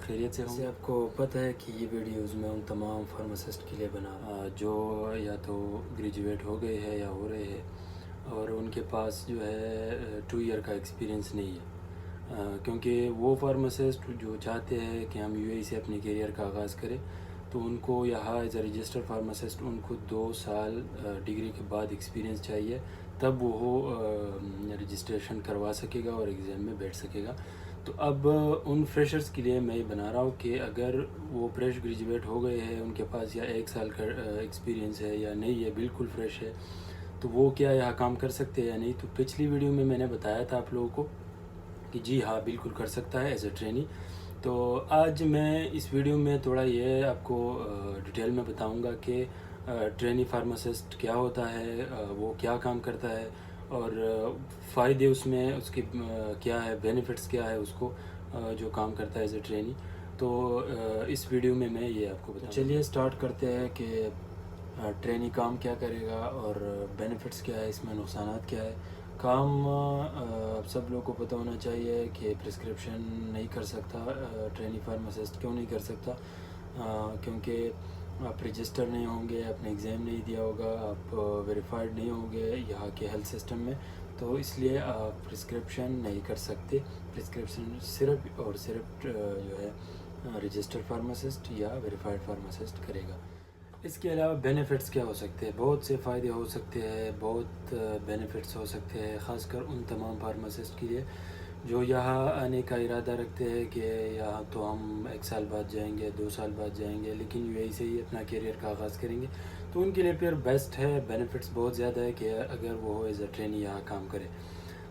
خیریت سے ہوں. آپ کو پتہ ہے کہ یہ ویڈیوز میں ان تمام فارماسسٹ کے لیے بنا جو یا تو گریجویٹ ہو گئے ہیں یا ہو رہے ہیں اور ان کے پاس جو ہے 2 ایئر کا ایکسپیرینس نہیں ہے، کیونکہ وہ فارماسسٹ جو چاہتے ہیں کہ ہم UAE سے اپنے کیریئر کا آغاز کریں تو ان کو یہاں ایز اے رجسٹر فارماسسٹ ان کو 2 سال ڈگری کے بعد ایکسپیرینس چاہیے، تب وہ رجسٹریشن کروا سکے گا اور ایگزام میں بیٹھ سکے گا. تو اب ان فریشرز کے لیے میں یہ بنا رہا ہوں کہ اگر وہ فریش گریجویٹ ہو گئے ہیں، ان کے پاس یا 1 سال کا ایکسپیرینس ہے یا نہیں ہے، بالکل فریش ہے، تو وہ کیا یہاں کام کر سکتے ہیں یا نہیں. تو پچھلی ویڈیو میں نے بتایا تھا آپ لوگوں کو کہ جی ہاں بالکل کر سکتا ہے ایز اے ٹرینی. تو آج میں اس ویڈیو میں تھوڑا یہ آپ کو ڈیٹیل میں بتاؤں گا کہ ٹرینی فارماسسٹ کیا ہوتا ہے، وہ کیا کام کرتا ہے اور فائدے اس میں اس کے کیا ہے، بینیفٹس کیا ہے اس کو جو کام کرتا ہے ایز اے ٹرینی. تو اس ویڈیو میں یہ آپ کو بتاؤں. چلیے سٹارٹ کرتے ہیں کہ ٹرینی کام کیا کرے گا اور بینیفٹس کیا ہے، اس میں نقصانات کیا ہے. کام سب لوگوں کو پتہ ہونا چاہیے کہ پرسکرپشن نہیں کر سکتا ٹرینی فارماسسٹ. کیوں نہیں کر سکتا؟ کیونکہ آپ رجسٹر نہیں ہوں گے، آپ نے ایگزام نہیں دیا ہوگا، آپ ویریفائڈ نہیں ہوں گے یہاں کے ہیلتھ سسٹم میں، تو اس لیے آپ پرسکرپشن نہیں کر سکتے. پرسکرپشن صرف اور صرف جو ہے رجسٹر فارماسسٹ یا ویریفائڈ فارماسسٹ کرے گا. اس کے علاوہ بینیفٹس کیا ہو سکتے ہیں؟ بہت سے فائدے ہو سکتے ہیں، بہت بینیفٹس ہو سکتے ہیں، خاص کر ان تمام فارماسسٹ کے لیے جو یہاں آنے کا ارادہ رکھتے ہیں کہ یہاں تو ہم 1 سال بعد جائیں گے، 2 سال بعد جائیں گے، لیکن UAE سے ہی اپنا کیریئر کا آغاز کریں گے. تو ان کے لیے پھر بیسٹ ہے، بینیفٹس بہت زیادہ ہے کہ اگر وہ ایز اے ٹرینی یہاں کام کرے.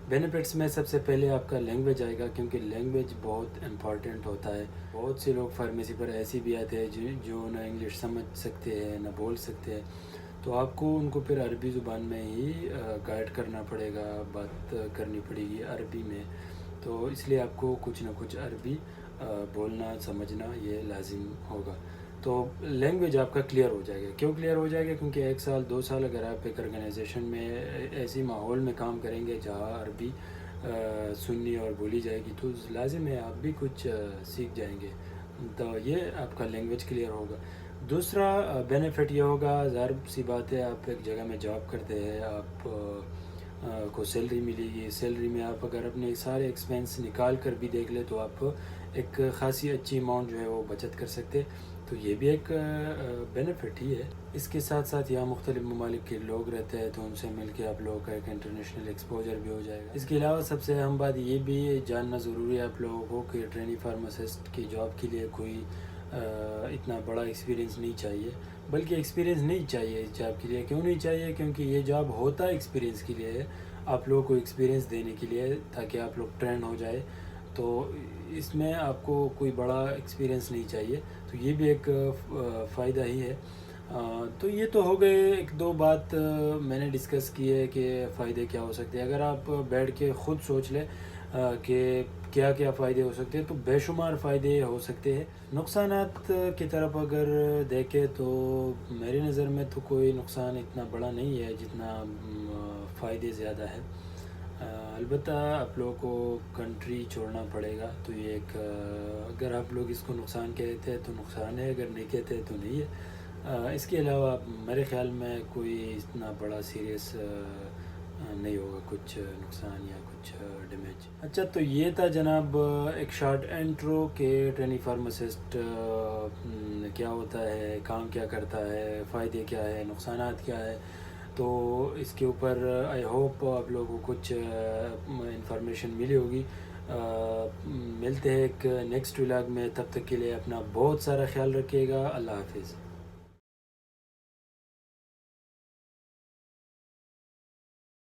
بینیفٹس میں سب سے پہلے آپ کا لینگویج آئے گا، کیونکہ لینگویج بہت امپورٹنٹ ہوتا ہے. بہت سے لوگ فارمیسی پر ایسے بھی آتے ہیں جو نہ انگلش سمجھ سکتے ہیں نہ بول سکتے ہیں، تو آپ کو ان کو پھر عربی زبان میں ہی گائیڈ کرنا پڑے گا، بات کرنی پڑے گی عربی میں. تو اس لیے آپ کو کچھ نہ کچھ عربی بولنا سمجھنا یہ لازم ہوگا. تو لینگویج آپ کا کلیئر ہو جائے گا. کیوں کلیئر ہو جائے گا؟ کیونکہ 1 سال 2 سال اگر آپ ایک آرگنائزیشن میں ایسی ماحول میں کام کریں گے جہاں عربی سننی اور بولی جائے گی تو لازم ہے آپ بھی کچھ سیکھ جائیں گے. تو یہ آپ کا لینگویج کلیئر ہوگا. دوسرا بینیفٹ یہ ہوگا، ظاہر سی بات ہے، آپ ایک جگہ میں جاب کرتے ہیں، آپ کو سیلری ملے گی. سیلری میں آپ اگر اپنے سارے ایکسپینس نکال کر بھی دیکھ لیں تو آپ ایک خاصی اچھی اماؤنٹ جو ہے وہ بچت کر سکتے. تو یہ بھی ایک بینیفٹ ہی ہے. اس کے ساتھ ساتھ یہاں مختلف ممالک کے لوگ رہتے ہیں تو ان سے مل کے آپ لوگوں کا ایک انٹرنیشنل ایکسپوجر بھی ہو جائے گا. اس کے علاوہ سب سے اہم بات یہ بھی جاننا ضروری ہے آپ لوگوں کو کہ ٹرینی فارماسسٹ کی جاب کے لیے کوئی اتنا بڑا ایکسپیرینس نہیں چاہیے، بلکہ ایکسپیرینس نہیں چاہیے اس جاب کے لیے. کیوں نہیں چاہیے؟ کیونکہ یہ جاب ہوتا ہے ایکسپیرینس کے لیے، آپ لوگوں کو ایکسپیرینس دینے کے لیے تاکہ آپ لوگ ٹرین ہو جائے. تو اس میں آپ کو کوئی بڑا ایکسپیرینس نہیں چاہیے. تو یہ بھی ایک فائدہ ہی ہے. تو یہ تو ہو گئے 1-2 بات میں نے ڈسکس کی ہے کہ فائدے کیا ہو سکتے ہیں. اگر آپ بیٹھ کے خود سوچ لیں کہ کیا کیا فائدے ہو سکتے ہیں تو بے شمار فائدے ہو سکتے ہیں. نقصانات کی طرف اگر دیکھیں تو میری نظر میں تو کوئی نقصان اتنا بڑا نہیں ہے جتنا فائدے زیادہ ہے. البتہ آپ لوگوں کو کنٹری چھوڑنا پڑے گا، تو یہ ایک اگر آپ لوگ اس کو نقصان کہتے ہیں تو نقصان ہے، اگر نہیں کہتے ہیں تو نہیں ہے. اس کے علاوہ میرے خیال میں کوئی اتنا بڑا سیریس نہیں ہوگا، کچھ نقصان یا کچھ ڈیمیج. اچھا، تو یہ تھا جناب ایک شارٹ انٹرو کہ ٹرینی فارماسسٹ کیا ہوتا ہے، کام کیا کرتا ہے، فائدے کیا ہے، نقصانات کیا ہے. تو اس کے اوپر آئی ہوپ آپ لوگوں کو کچھ انفارمیشن ملی ہوگی. ملتے ہیں ایک نیکسٹ ولاگ میں، تب تک کے لیے اپنا بہت سارا خیال رکھیے گا. اللہ حافظ.